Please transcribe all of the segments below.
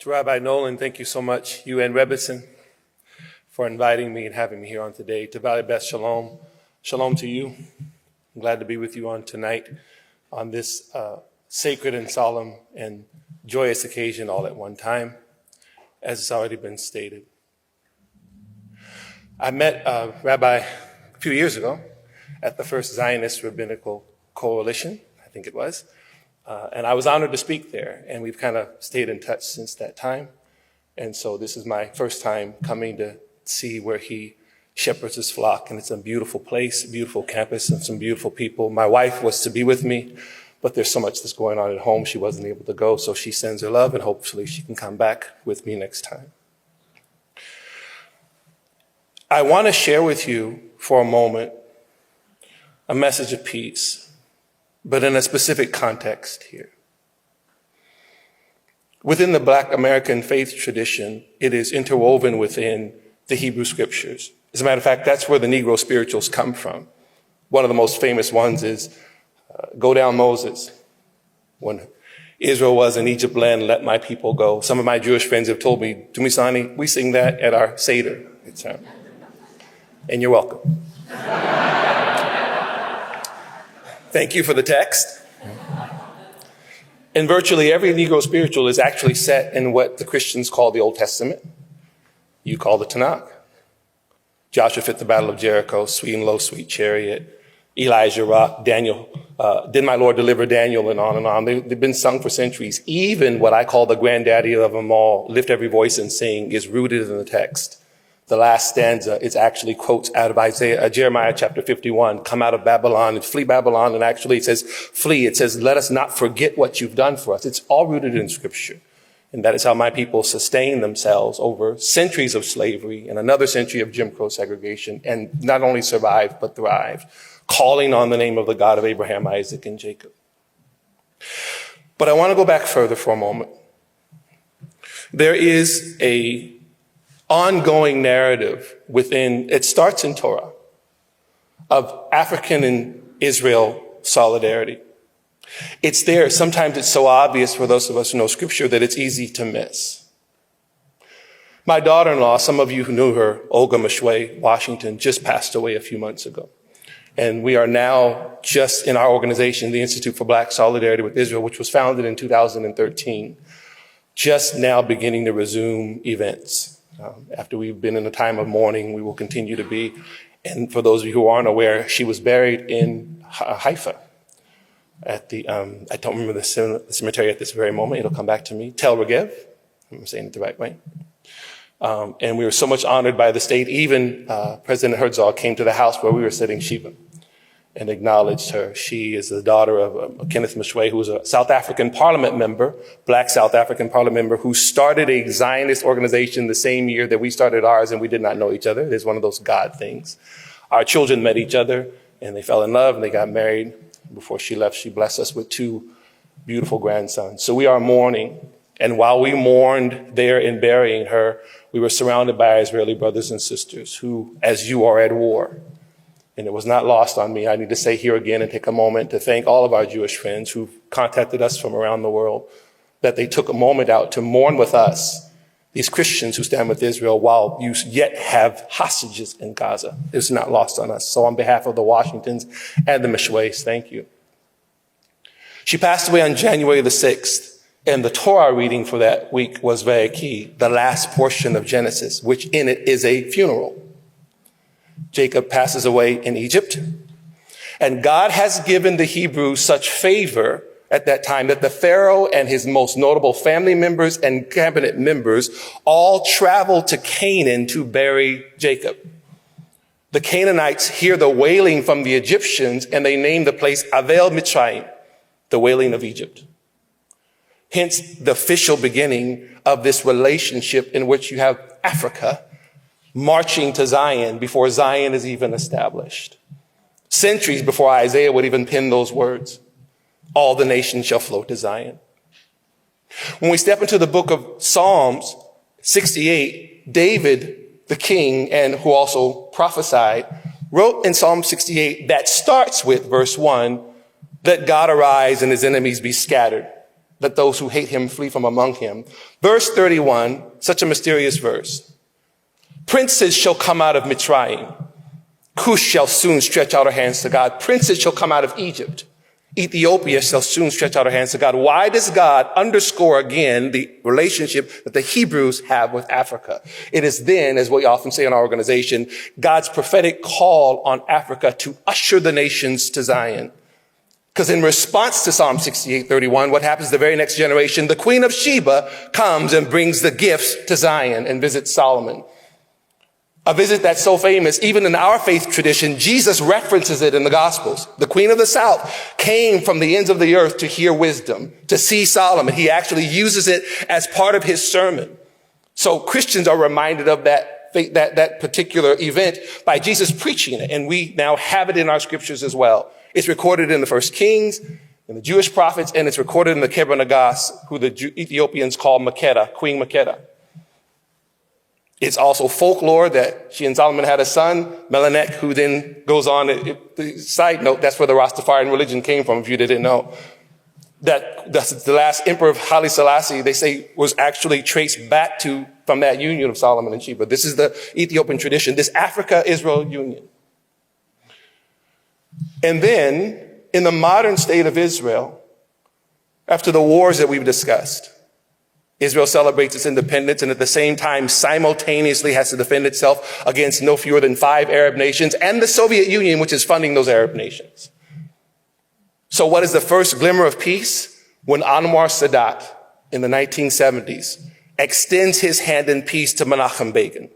To Rabbi Nolan, thank you so much, you and Rebbetzin, for inviting me and having me here on today. To Beth Shalom, shalom to you. I'm glad to be with you on tonight on this sacred and solemn and joyous occasion all at one time, as it's already been stated. I met Rabbi a few years ago at the first Zionist Rabbinical Coalition, I think it was, and I was honored to speak there, and we've kind of stayed in touch since that time. And so this is my first time coming to see where he shepherds his flock, and it's a beautiful place, a beautiful campus, and some beautiful people. My wife was to be with me, but there's so much that's going on at home, she wasn't able to go, so she sends her love, and hopefully she can come back with me next time. I want to share with you for a moment a message of peace, but in a specific context here. Within the Black American faith tradition, it is interwoven within the Hebrew scriptures. As a matter of fact, that's where the Negro spirituals come from. One of the most famous ones is Go Down Moses, when Israel was in Egypt land, let my people go. Some of my Jewish friends have told me, Dumisani, we sing that at our Seder. And you're welcome. Thank you for the text. And virtually every Negro spiritual is actually set in what the Christians call the Old Testament. You call the Tanakh. Joshua fit the battle of Jericho, sweet and low, sweet chariot, Elijah rock, Daniel, did my Lord deliver Daniel, and on and on. They've been sung for centuries. Even what I call the granddaddy of them all, lift every voice and sing, is rooted in the text. The last stanza is actually quotes out of Jeremiah chapter 51, come out of Babylon and flee Babylon. And actually it says flee. It says, let us not forget what you've done for us. It's all rooted in scripture. And that is how my people sustain themselves over centuries of slavery and another century of Jim Crow segregation, and not only survived, but thrived, calling on the name of the God of Abraham, Isaac, and Jacob. But I want to go back further for a moment. There is a ongoing narrative within, it starts in Torah, of African and Israel solidarity. It's there. Sometimes it's so obvious for those of us who know scripture that it's easy to miss. My daughter-in-law, some of you who knew her, Olga Mashwe Washington, just passed away a few months ago. And we are now just in our organization, the Institute for Black Solidarity with Israel, which was founded in 2013, just now beginning to resume events. After we've been in a time of mourning, we will continue to be. And for those of you who aren't aware, she was buried in Haifa at the, I don't remember the cemetery at this very moment. It'll come back to me. Tel Regev. I'm saying it the right way. And we were so much honored by the state. Even President Herzog came to the house where we were sitting Shiva and acknowledged her. She is the daughter of Kenneth Mashwe, who was a South African parliament member, Black South African parliament member, who started a Zionist organization the same year that we started ours, and we did not know each other. It's one of those God things. Our children met each other, and they fell in love, and they got married. Before she left, she blessed us with 2 beautiful grandsons. So we are mourning. And while we mourned there in burying her, we were surrounded by our Israeli brothers and sisters who, as you, are at war. And it was not lost on me. I need to say here again and take a moment to thank all of our Jewish friends who've contacted us from around the world, that they took a moment out to mourn with us, these Christians who stand with Israel, while you yet have hostages in Gaza. It's not lost on us. So on behalf of the Washingtons and the Mashways, thank you. She passed away on January the 6th, and the Torah reading for that week was very key, the last portion of Genesis, which in it is a funeral. Jacob passes away in Egypt, and God has given the Hebrews such favor at that time that the Pharaoh and his most notable family members and cabinet members all traveled to Canaan to bury Jacob. The Canaanites hear the wailing from the Egyptians, and they name the place Avel Mitzrayim, the wailing of Egypt. Hence the official beginning of this relationship in which you have Africa marching to Zion before Zion is even established. Centuries before Isaiah would even pen those words. All the nations shall flow to Zion. When we step into the book of Psalms 68, David, the king, and who also prophesied, wrote in Psalm 68 that starts with verse 1, let God arise and his enemies be scattered. Let those who hate him flee from among him. Verse 31, such a mysterious verse. Princes shall come out of Mitzrayim. Cush shall soon stretch out her hands to God. Princes shall come out of Egypt. Ethiopia shall soon stretch out her hands to God. Why does God underscore again the relationship that the Hebrews have with Africa? It is then, as we often say in our organization, God's prophetic call on Africa to usher the nations to Zion. Because in response to Psalm 68:31, what happens the very next generation? The Queen of Sheba comes and brings the gifts to Zion and visits Solomon. A visit that's so famous, even in our faith tradition, Jesus references it in the Gospels. The Queen of the South came from the ends of the earth to hear wisdom, to see Solomon. He actually uses it as part of his sermon. So Christians are reminded of that particular event by Jesus preaching it, and we now have it in our scriptures as well. It's recorded in the First Kings, in the Jewish prophets, and it's recorded in the Kebra Nagas, who the Ethiopians call Makeda, Queen Makeda. It's also folklore that she and Solomon had a son, Melanek, who then goes on. Side note, that's where the Rastafarian religion came from, if you didn't know. That's the last emperor of Haile Selassie, they say, was actually traced back from that union of Solomon and Sheba. This is the Ethiopian tradition, this Africa-Israel union. And then, in the modern state of Israel, after the wars that we've discussed, Israel celebrates its independence and at the same time simultaneously has to defend itself against no fewer than 5 Arab nations and the Soviet Union, which is funding those Arab nations. So what is the first glimmer of peace? When Anwar Sadat in the 1970s extends his hand in peace to Menachem Begin.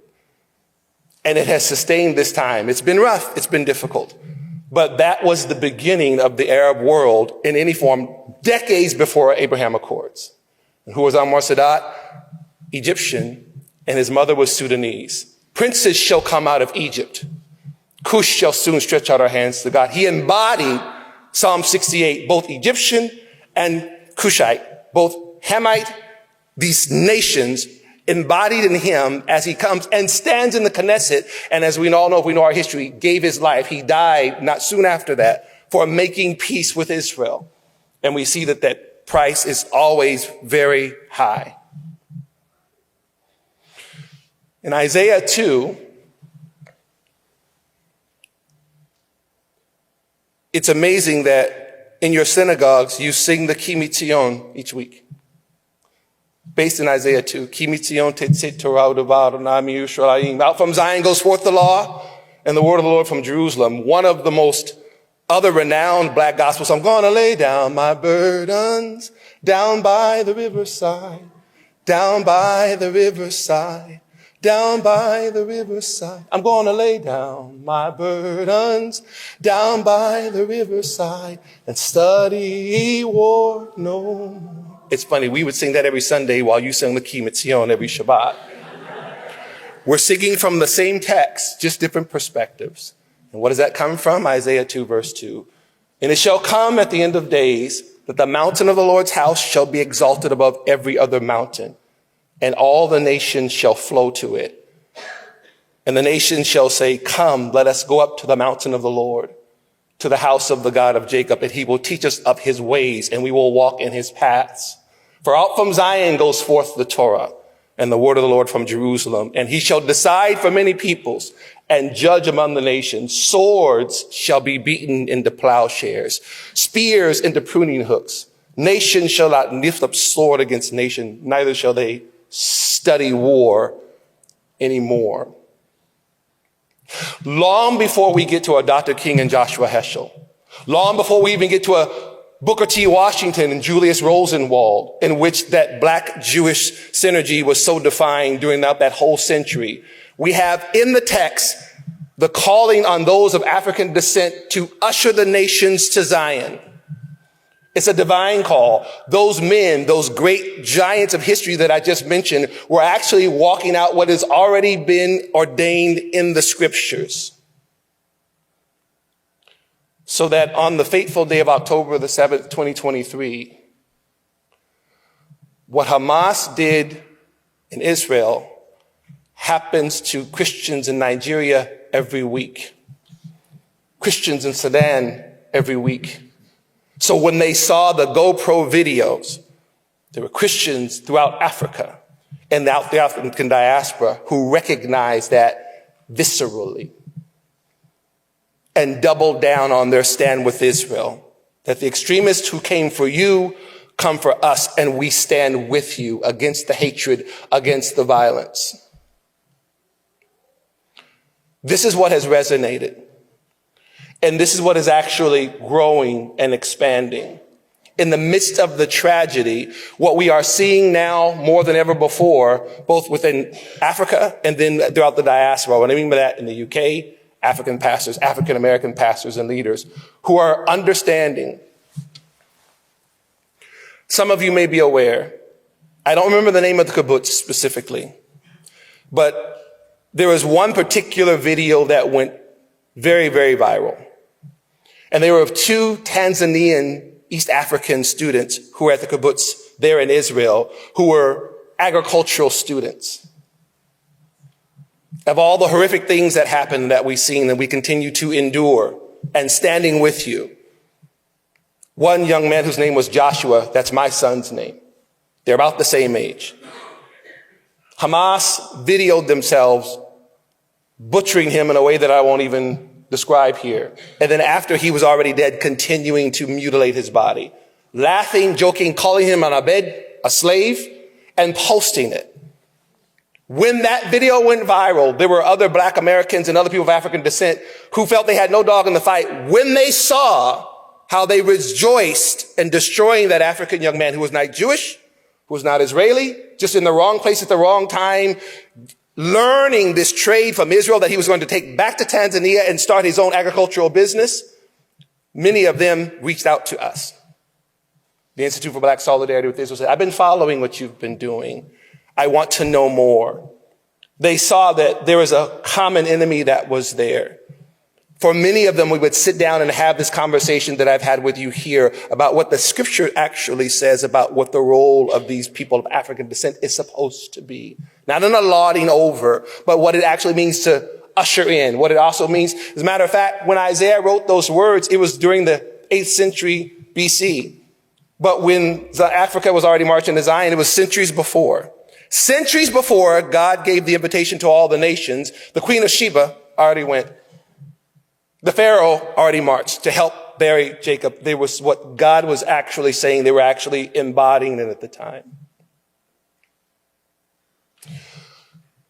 And it has sustained this time. It's been rough. It's been difficult. But that was the beginning of the Arab world in any form decades before Abraham Accords. And who was Anwar Sadat? Egyptian, and his mother was Sudanese. Princes shall come out of Egypt. Cush shall soon stretch out her hands to God. He embodied Psalm 68, both Egyptian and Cushite, both Hamite, these nations embodied in him as he comes and stands in the Knesset. And as we all know, if we know our history, gave his life. He died not soon after that for making peace with Israel. And we see that price is always very high. In Isaiah 2, it's amazing that in your synagogues you sing the Ki Mitzion each week. Based in Isaiah 2, Ki Mitzion tetzet Torah u'devar na'am Yerushalayim. Out from Zion goes forth the law and the word of the Lord from Jerusalem. One of the most other renowned black gospels. I'm going to lay down my burdens down by the riverside, down by the riverside, down by the riverside. I'm going to lay down my burdens down by the riverside and study war no more. It's funny, we would sing that every Sunday while you sing the Ki Mitzion every Shabbat. We're singing from the same text, just different perspectives. And what does that come from? Isaiah 2, verse 2. And it shall come at the end of days that the mountain of the Lord's house shall be exalted above every other mountain, and all the nations shall flow to it. And the nations shall say, come, let us go up to the mountain of the Lord, to the house of the God of Jacob, and he will teach us of his ways, and we will walk in his paths. For out from Zion goes forth the Torah, and the word of the Lord from Jerusalem. And he shall decide for many peoples and judge among the nations. Swords shall be beaten into plowshares, spears into pruning hooks. Nation shall not lift up sword against nation, neither shall they study war anymore. Long before we get to a Dr. King and Joshua Heschel, long before we even get to a Booker T. Washington and Julius Rosenwald, in which that black-Jewish synergy was so defined during that whole century, we have in the text the calling on those of African descent to usher the nations to Zion. It's a divine call. Those men, those great giants of history that I just mentioned, were actually walking out what has already been ordained in the scriptures. So that on the fateful day of October the 7th, 2023, what Hamas did in Israel happens to Christians in Nigeria every week, Christians in Sudan every week. So when they saw the GoPro videos There were Christians throughout Africa and out the African diaspora who recognized that viscerally and doubled down on their stand with Israel, that the extremists who came for you come for us, and we stand with you against the hatred, against the violence. This is what has resonated. And this is what is actually growing and expanding. In the midst of the tragedy, what we are seeing now more than ever before, both within Africa and then throughout the diaspora, what I mean by that in the UK, African pastors, African-American pastors and leaders who are understanding. Some of you may be aware, I don't remember the name of the kibbutz specifically, but there was one particular video that went very, very viral. And they were of two Tanzanian East African students who were at the kibbutz there in Israel, who were agricultural students. Of all the horrific things that happened that we've seen and we continue to endure, and standing with you. One young man whose name was Joshua, that's my son's name. They're about the same age. Hamas videoed themselves butchering him in a way that I won't even describe here. And then after he was already dead, continuing to mutilate his body. Laughing, joking, calling him on a bed, a slave, and posting it. When that video went viral, there were other black Americans and other people of African descent who felt they had no dog in the fight when they saw how they rejoiced in destroying that African young man who was not Jewish, who was not Israeli, just in the wrong place at the wrong time, learning this trade from Israel that he was going to take back to Tanzania and start his own agricultural business. Many of them reached out to us. The Institute for Black Solidarity with Israel said, I've been following what you've been doing. I want to know more. They saw that there was a common enemy that was there. For many of them, we would sit down and have this conversation that I've had with you here about what the scripture actually says about what the role of these people of African descent is supposed to be. Not in a lauding over, but what it actually means to usher in, what it also means. As a matter of fact, when Isaiah wrote those words, it was during the 8th century BC. But when Africa was already marching to Zion, it was centuries before. Centuries before God gave the invitation to all the nations, the Queen of Sheba already went. The Pharaoh already marched to help bury Jacob. There was what God was actually saying. They were actually embodying it at the time.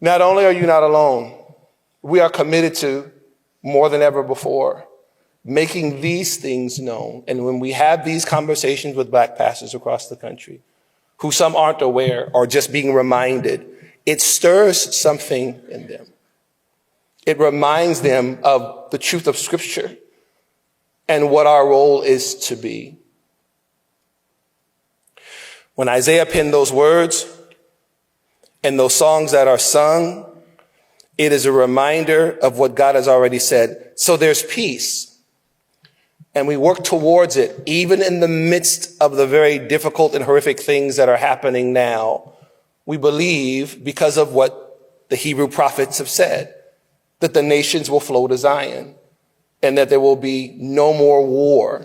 Not only are you not alone, we are committed to, more than ever before, making these things known. And when we have these conversations with black pastors across the country, who some aren't aware or just being reminded, it stirs something in them. It reminds them of the truth of Scripture and what our role is to be. When Isaiah penned those words and those songs that are sung, it is a reminder of what God has already said. So there's peace. And we work towards it, even in the midst of the very difficult and horrific things that are happening now. We believe, because of what the Hebrew prophets have said, that the nations will flow to Zion and that there will be no more war.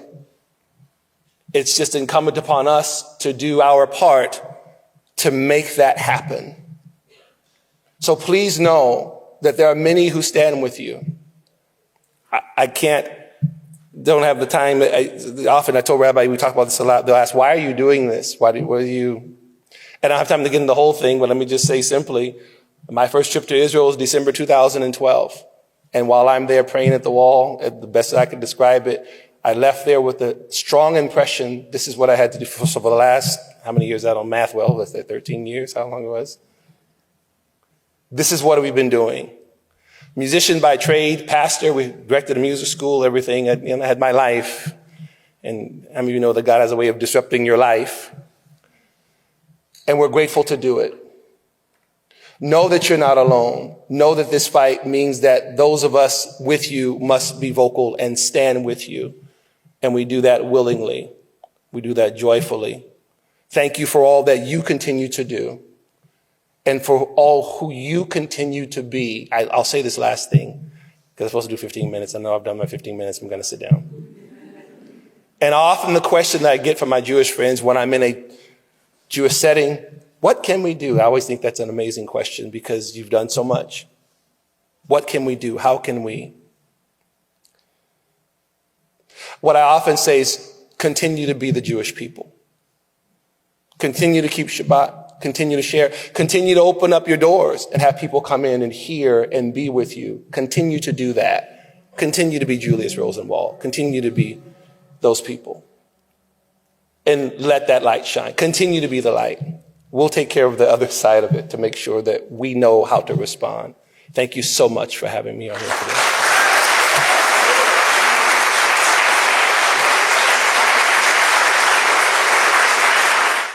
It's just incumbent upon us to do our part to make that happen. So please know that there are many who stand with you. Don't have the time. Often I told Rabbi, we talk about this a lot. They'll ask, why are you doing this? What are you? And I don't have time to get into the whole thing, but let me just say simply, my first trip to Israel was December 2012. And while I'm there praying at the wall, at the best I could describe it, I left there with a strong impression. This is what I had to do for the last, how many years? I don't math well. Let's say 13 years, how long it was. This is what we've been doing. Musician by trade, pastor, we directed a music school, everything. I had my life. And I mean, you know that God has a way of disrupting your life. And we're grateful to do it. Know that you're not alone. Know that this fight means that those of us with you must be vocal and stand with you. And we do that willingly. We do that joyfully. Thank you for all that you continue to do. And for all who you continue to be. I'll say this last thing, because I'm supposed to do 15 minutes. I know I've done my 15 minutes. I'm going to sit down. And often the question that I get from my Jewish friends when I'm in a Jewish setting, what can we do? I always think that's an amazing question because you've done so much. What can we do? How can we? What I often say is continue to be the Jewish people. Continue to keep Shabbat. Continue to share. Continue to open up your doors and have people come in and hear and be with you. Continue to do that. Continue to be Julius Rosenwald. Continue to be those people. And let that light shine. Continue to be the light. We'll take care of the other side of it to make sure that we know how to respond. Thank you so much for having me on here today.